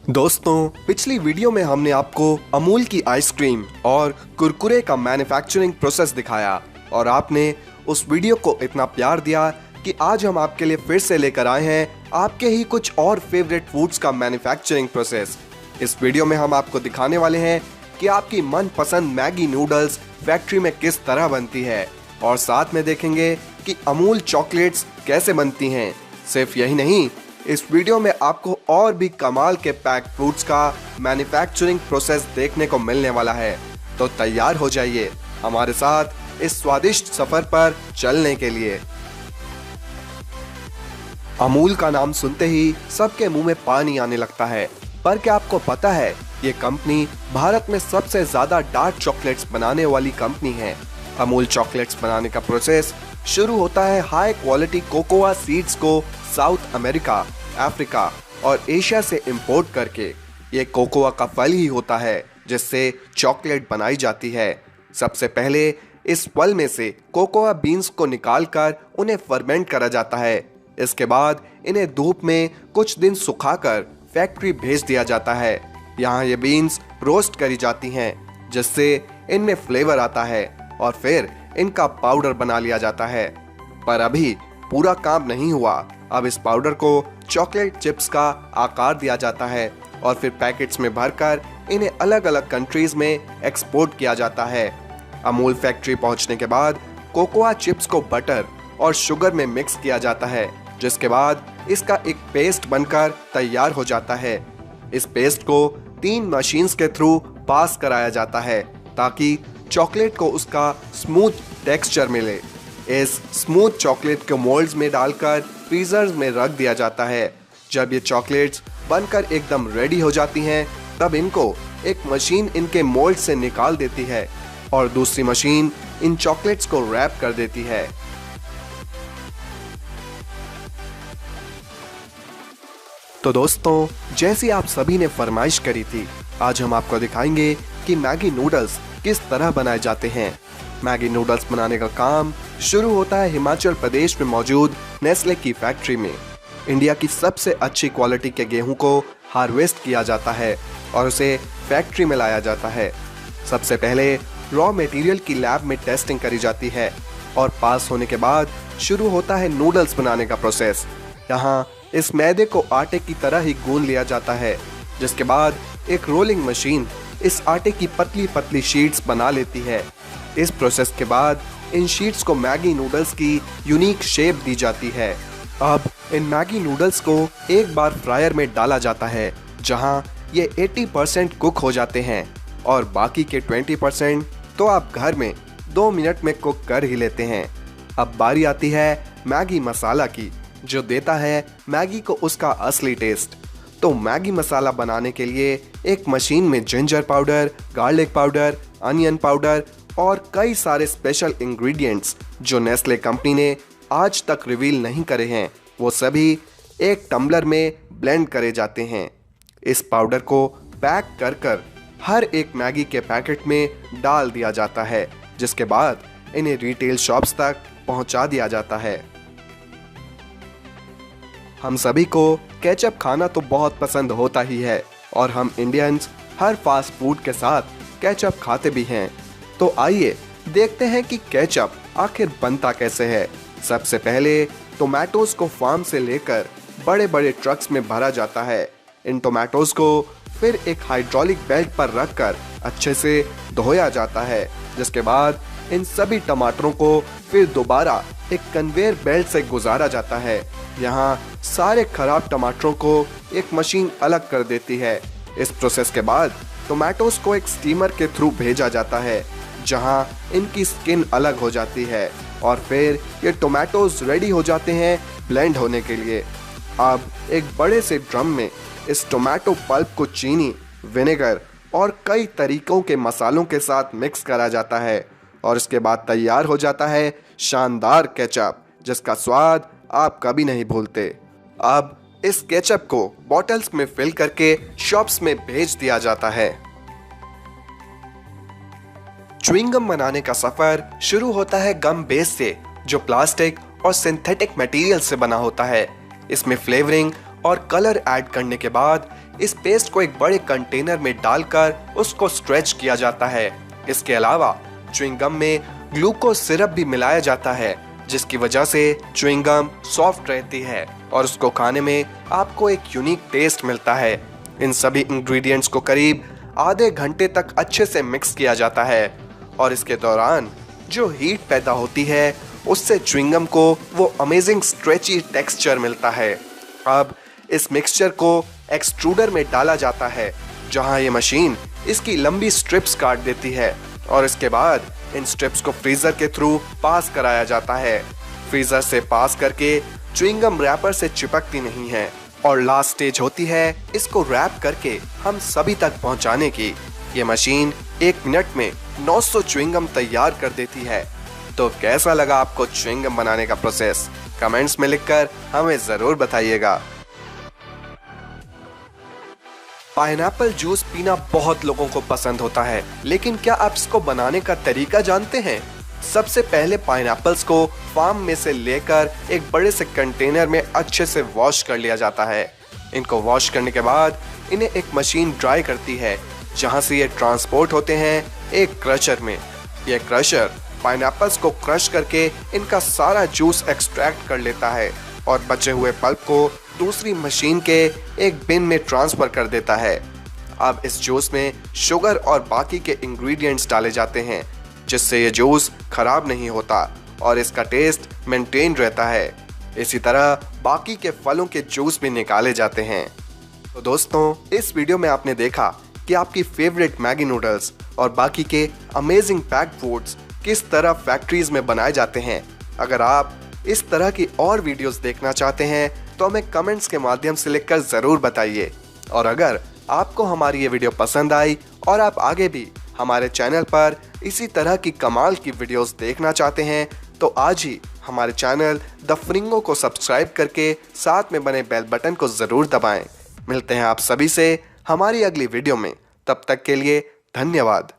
दोस्तों, पिछली वीडियो में हमने आपको अमूल की आइसक्रीम और कुरकुरे का मैन्युफैक्चरिंग प्रोसेस दिखाया और आपने उस वीडियो को इतना प्यार दिया कि आज हम आपके लिए फिर से लेकर आए हैं आपके ही कुछ और फेवरेट फूड्स का मैन्युफैक्चरिंग प्रोसेस। इस वीडियो में हम आपको दिखाने वाले हैं कि आपकी मनपसंद मैगी नूडल्स फैक्ट्री में किस तरह बनती है और साथ में देखेंगे कि अमूल चॉकलेट्स कैसे बनती हैं। सिर्फ यही नहीं, इस वीडियो में आपको और भी कमाल के पैक्ड फूड्स का मैन्युफैक्चरिंग प्रोसेस देखने को मिलने वाला है। तो तैयार हो जाइए हमारे साथ इस स्वादिष्ट सफर पर चलने के लिए। अमूल का नाम सुनते ही सबके मुंह में पानी आने लगता है, पर क्या आपको पता है ये कंपनी भारत में सबसे ज्यादा डार्क चॉकलेट्स बनाने वाली कंपनी है। अमूल चॉकलेट्स बनाने का प्रोसेस शुरू होता है हाई क्वालिटी कोकोआ सीड्स को साउथ अमेरिका, अफ्रीका और एशिया से इंपोर्ट करके। ये कोकोआ का फल ही होता है जिससे चॉकलेट बनाई जाती है। सबसे पहले इस फल में से कोकोआ बीन्स को निकालकर उन्हें फर्मेंट करा जाता है। इसके बाद इन्हें धूप में कुछ दिन सुखाकर फैक्ट्री भेज दिया जाता है। यहाँ ये बीन्स रोस्ट करी जाती हैं जिससे इनमें फ्लेवर आता है और फिर इनका पाउडर बना लिया जाता है। पर अभी पूरा काम नहीं हुआ। अब इस पाउडर को चॉकलेट चिप्स का आकार दिया जाता है और फिर पैकेट्स में भरकर इन्हें अलग अलग कंट्रीज में एक्सपोर्ट किया जाता है। अमूल फैक्ट्री पहुंचने के बाद कोकोआ चिप्स को बटर और शुगर में मिक्स किया जाता है, जिसके बाद इसका एक पेस्ट बनकर तैयार हो जाता है। इस पेस्ट को 3 मशीन्स के थ्रू पास कराया जाता है ताकि चॉकलेट को उसका स्मूथ टेक्सचर मिले। इस स्मूथ चॉकलेट को मोल्ड्स में डालकर फ्रीजर्स में रख दिया जाता है। जब ये चॉकलेट्स बनकर एकदम रेडी हो जाती हैं, तब इनको एक मशीन इनके मोल्ड से निकाल देती है और दूसरी मशीन इन चॉकलेट्स को रैप कर देती है। तो दोस्तों, जैसी आप सभी ने फरमाइश करी थी, आज हम आपको दिखाएंगे कि मैगी नूडल्स किस तरह बनाए जाते हैं। मैगी नूडल्स बनाने का काम शुरू होता है हिमाचल प्रदेश में मौजूद नेस्ले की फैक्ट्री में। इंडिया की सबसे अच्छी क्वालिटी के गेहूं को हार्वेस्ट किया जाता है और उसे फैक्ट्री में लाया जाता है। सबसे पहले रॉ मटेरियल की लैब में टेस्टिंग करी जाती है और पास होने के बाद शुरू होता है नूडल्स बनाने का प्रोसेस। यहाँ इस मैदे को आटे की तरह ही गूंद लिया जाता है, जिसके बाद एक रोलिंग मशीन इस आटे की पतली पतली शीट्स बना लेती है। इस प्रोसेस के बाद इन शीट्स को मैगी नूडल्स की यूनिक शेप दी जाती है। अब इन मैगी नूडल्स को एक बार फ्रायर में डाला जाता है, जहां ये 80% कुक हो जाते हैं और बाकी के 20% तो आप घर में 2 मिनट में कुक कर ही लेते हैं। अब बारी आती है मैगी मसाला की, जो देता है मैगी को उसका असली टेस्ट। तो मैगी मसाला बनाने के लिए एक मशीन में ginger powder, garlic powder, onion powder और कई सारे स्पेशल इंग्रेडिएंट्स जो नेस्ले कंपनी ने आज तक रिवील नहीं करे हैं, वो सभी एक टम्बलर में ब्लेंड करे जाते हैं। इस पाउडर को पैक कर कर हर एक मैगी के पैकेट में डाल दिया जाता है, जिसके बाद इन्हें रिटेल शॉप्स तक पहुंचा दिया जाता है। हम सभी को केचप खाना तो बहुत पसंद होता ही है और हम इंडियंस हर फास्ट फूड के साथ केचप खाते भी हैं। तो आइए देखते हैं कि केचप आखिर बनता कैसे है। सबसे पहले टोमेटोज को फार्म से लेकर बड़े बड़े ट्रक्स में भरा जाता है। इन टोमेटोज को फिर एक हाइड्रोलिक बेल्ट पर रखकर अच्छे से धोया जाता है, जिसके बाद इन सभी टमाटरों को फिर दोबारा एक कन्वेयर बेल्ट से गुजारा जाता है। यहाँ सारे खराब टमाटरों को एक मशीन अलग कर देती है। इस प्रोसेस के बाद टोमेटोज को एक स्टीमर के थ्रू भेजा जाता है, जहां इनकी स्किन अलग हो जाती है और फिर ये टोमेटोज रेडी हो जाते हैं ब्लेंड होने के लिए। अब एक बड़े से ड्रम में इस टोमेटो पल्प को चीनी, विनेगर और कई तरीकों के मसालों के साथ मिक्स करा जाता है और इसके बाद तैयार हो जाता है शानदार केचप, जिसका स्वाद आप कभी नहीं भूलते। अब इस केचप को बॉटल्स में फिल करके शॉप्स में भेज दिया जाता है। च्युइंगम बनाने का सफर शुरू होता है गम बेस से, जो प्लास्टिक और सिंथेटिक मटेरियल से बना होता है। इसमें फ्लेवरिंग और कलर ऐड करने के बाद इस पेस्ट को एक बड़े कंटेनर में डालकर उसको स्ट्रेच किया जाता है। इसके अलावा च्युइंग गम में ग्लूकोज सिरप भी मिलाया जाता है, जिसकी वजह से च्युइंग गम सॉफ्ट रहती है और उसको खाने में आपको एक यूनिक टेस्ट मिलता है। इन सभी इंग्रेडिएंट्स को करीब आधे घंटे तक अच्छे से मिक्स किया जाता है और इसके दौरान जो हीट पैदा होती है उससे च्युइंग गम को वो अमेजिंग स्ट्रेची टेक्सचर मिलता है। अब इस मिक्सचर को एक्सट्रूडर में डाला जाता है, जहां ये मशीन इसकी लंबी स्ट्रिप्स काट देती है और इसके बाद इन स्ट्रिप्स को फ्रीजर के थ्रू पास कराया जाता है। फ्रीजर से पास करके च्युइंग गम रैपर से चिपकती नहीं है और लास्ट स्टेज होती है इसको रैप करके हम सभी तक पहुंचाने की। ये मशीन 1 मिनट में 900 च्युइंग गम तैयार कर देती है। तो कैसा लगा आपको च्युइंग गम बनाने का प्रोसेस? कमेंट्स में लिखकर हमें जरूर बताइएगा। पाइनएप्पल जूस पीना बहुत लोगों को पसंद होता है, लेकिन क्या आप इसको बनाने का तरीका जानते हैं? सबसे पहले पाइनएप्पल्स को फार्म में से लेकर एक बड़े से कंटेनर में अच्छे से वॉश कर लिया जाता है। इनको वॉश करने के बाद इन्हें एक मशीन ड्राई करती है, जहां से ये ट्रांसपोर्ट होते हैं एक क्रशर में। यह क्रशर पाइनएप्पल्स को क्रश करके इनका सारा जूस एक्सट्रैक्ट कर लेता है और बचे हुए पल्प को दूसरी मशीन के एक बिन में ट्रांसफर कर देता है। अब इस जूस में शुगर और बाकी के इंग्रेडिएंट्स डाले जाते हैं, जिससे ये जूस खराब नहीं होता और इसका टेस्ट मेंटेन रहता है। इसी तरह बाकी के फलों के जूस भी निकाले जाते हैं। तो दोस्तों, इस वीडियो में आपने देखा कि आपकी फेवरेट मैगी नूडल्स और बाकी के अमेजिंग पैक्ड फूड्स किस तरह फैक्ट्रीज में बनाए जाते हैं। अगर आप इस तरह की और वीडियोस देखना चाहते हैं तो हमें कमेंट्स के माध्यम से लिखकर जरूर बताइए। और अगर आपको हमारी ये वीडियो पसंद आई और आप आगे भी हमारे चैनल पर इसी तरह की कमाल की वीडियोस देखना चाहते हैं तो आज ही हमारे चैनल द फ्रिंगो को सब्सक्राइब करके साथ में बने बेल बटन को जरूर दबाएं। मिलते हैं आप सभी से हमारी अगली वीडियो में, तब तक के लिए धन्यवाद।